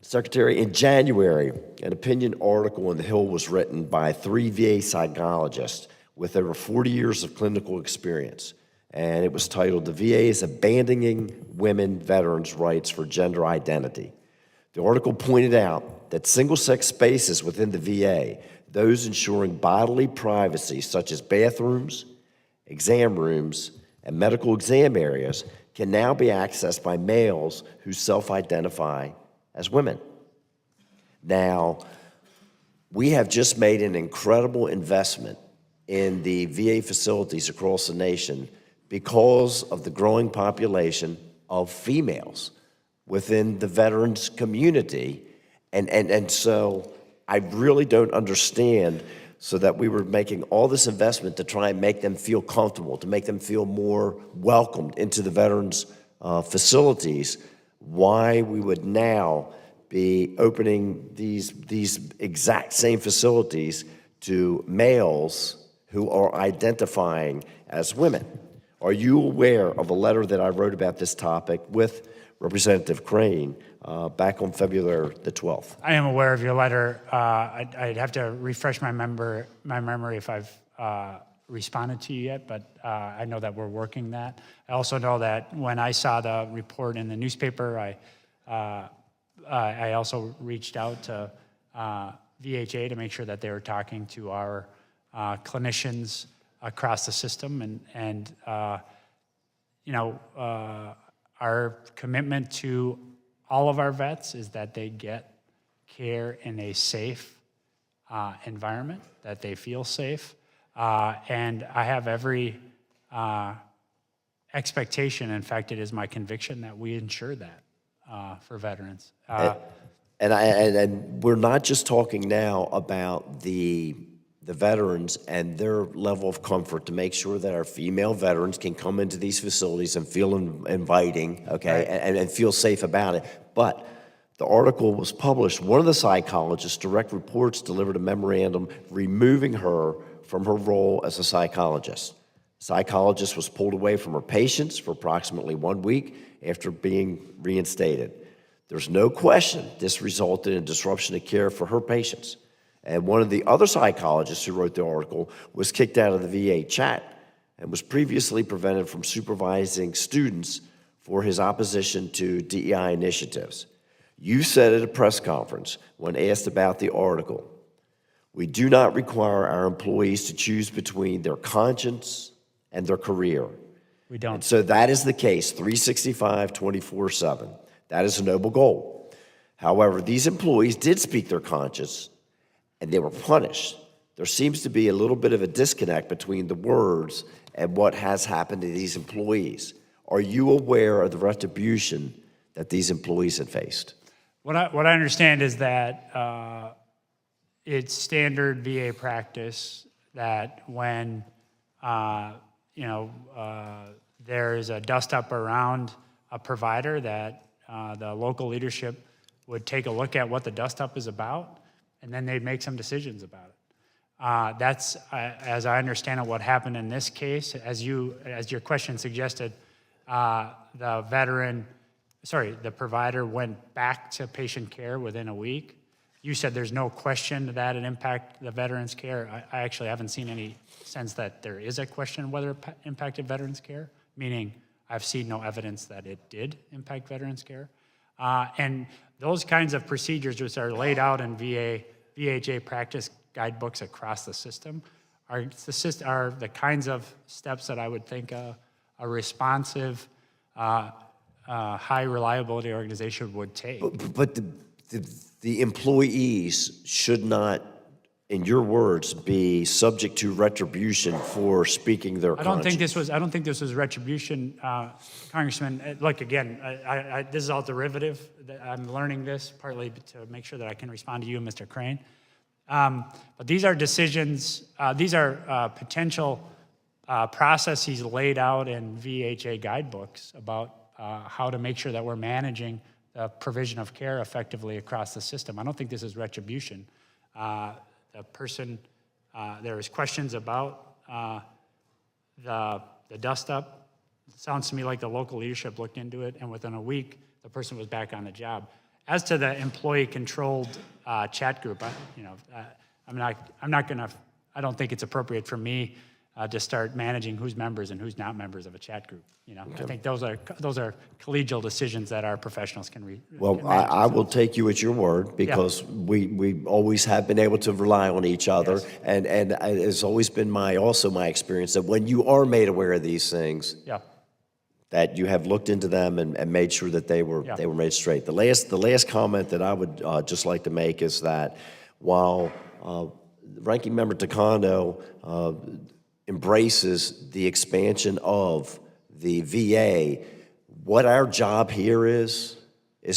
Secretary, in January, an opinion article in The Hill was written by 3 VA psychologists with over 40 years of clinical experience. And it was titled, "The VA is Abandoning Women Veterans' Rights for Gender Identity." The article pointed out that single-sex spaces within the VA, those ensuring bodily privacy, such as bathrooms, exam rooms, and medical exam areas, can now be accessed by males who self-identify as women. Now, we have just made an incredible investment in the VA facilities across the nation because of the growing population of females within the veterans community. And so I really don't understand, so that we were making all this investment to try and make them feel comfortable, to make them feel more welcomed into the veterans facilities, why we would now be opening these exact same facilities to males who are identifying as women. Are you aware of a letter that I wrote about this topic with Representative Crane back on February the 12th? I am aware of your letter. I'd have to refresh my memory if I've responded to you yet, but I know that we're working that. I also know that when I saw the report in the newspaper, I also reached out to VHA to make sure that they were talking to our clinicians across the system, and our commitment to all of our vets is that they get care in a safe environment, that they feel safe, and I have every expectation, in fact, it is my conviction that we ensure that for veterans. And we're not just talking now about the veterans and their level of comfort to make sure that our female veterans can come into these facilities and feel inviting, okay, right, and feel safe about it. But the article was published. One of the psychologists, direct reports, delivered a memorandum removing her from her role as a psychologist. The psychologist was pulled away from her patients for approximately 1 week after being reinstated. There's no question this resulted in disruption of care for her patients. And one of the other psychologists who wrote the article was kicked out of the VA chat and was previously prevented from supervising students for his opposition to DEI initiatives. You said at a press conference when asked about the article, "We do not require our employees to choose between their conscience and their career." We don't. And so that is the case, 365, 24/7. That is a noble goal. However, these employees did speak their conscience, and they were punished. There seems to be a little bit of a disconnect between the words and what has happened to these employees. Are you aware of the retribution that these employees have faced? What I understand is that it's standard VA practice that when there is a dust-up around a provider, that the local leadership would take a look at what the dust-up is about, and then they'd make some decisions about it. That's, as I understand it, what happened in this case. As your question suggested, the provider went back to patient care within a week. You said there's no question that it impacted the veterans' care. I actually haven't seen any sense that there is a question whether it impacted veterans' care, meaning I've seen no evidence that it did impact veterans' care. And those kinds of procedures, which are laid out in VHA practice guidebooks across the system, are the kinds of steps that I would think a responsive, high reliability organization would take. But the employees should not, in your words, be subject to retribution for speaking their conscience. I don't think this was retribution, Congressman. Look, again, this is all derivative. I'm learning this partly to make sure that I can respond to you, Mr. Crane. But these are decisions. These are potential processes laid out in VHA guidebooks about how to make sure that we're managing the provision of care effectively across the system. I don't think this is retribution. The person, there was questions about the dust-up. It sounds to me like the local leadership looked into it, and within a week, the person was back on the job. As to the employee-controlled chat group, I don't think it's appropriate for me to start managing who's members and who's not members of a chat group. I think those are collegial decisions that our professionals can Well, can manage I will take you at your word because we always have been able to rely on each other. Yes. And it's always been my experience that when you are made aware of these things, Yeah. that you have looked into them and made sure that they were made straight. The last comment that I would just like to make is that while Ranking Member Taekwondo embraces the expansion of the VA, what our job here is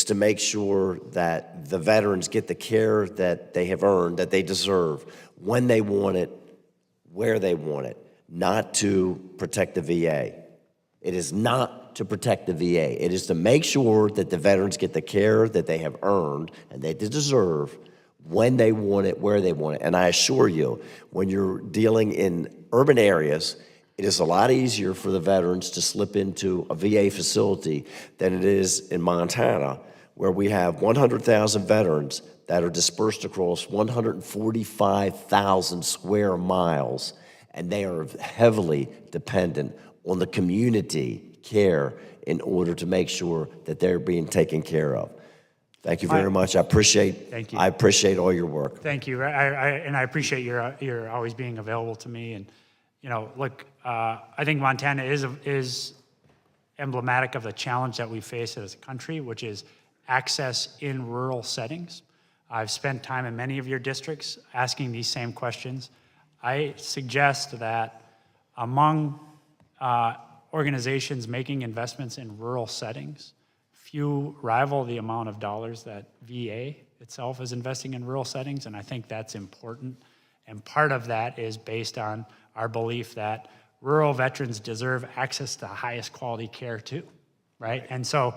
to make sure that the veterans get the care that they have earned, that they deserve, when they want it, where they want it, not to protect the VA. It is not to protect the VA. It is to make sure that the veterans get the care that they have earned and that they deserve when they want it, where they want it. And I assure you, when you're dealing in urban areas, it is a lot easier for the veterans to slip into a VA facility than it is in Montana, where we have 100,000 veterans that are dispersed across 145,000 square miles, and they are heavily dependent on the community care in order to make sure that they're being taken care of. Thank you very much. I appreciate. Thank you. I appreciate all your work. Thank you. I appreciate your always being available to me. And look, I think Montana is emblematic of the challenge that we face as a country, which is access in rural settings. I've spent time in many of your districts asking these same questions. I suggest that among organizations making investments in rural settings, few rival the amount of dollars that VA itself is investing in rural settings, and I think that's important. And part of that is based on our belief that rural veterans deserve access to the highest quality care too, right? And so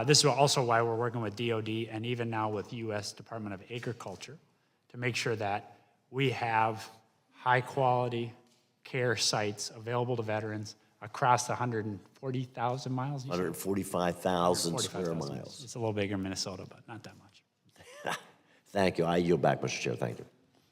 this is also why we're working with DOD and even now with U.S. Department of Agriculture to make sure that we have high quality care sites available to veterans across the 140,000 miles? 145,000 square miles. It's a little bigger in Minnesota, but not that much. Thank you. I yield back, Mr. Chair. Thank you.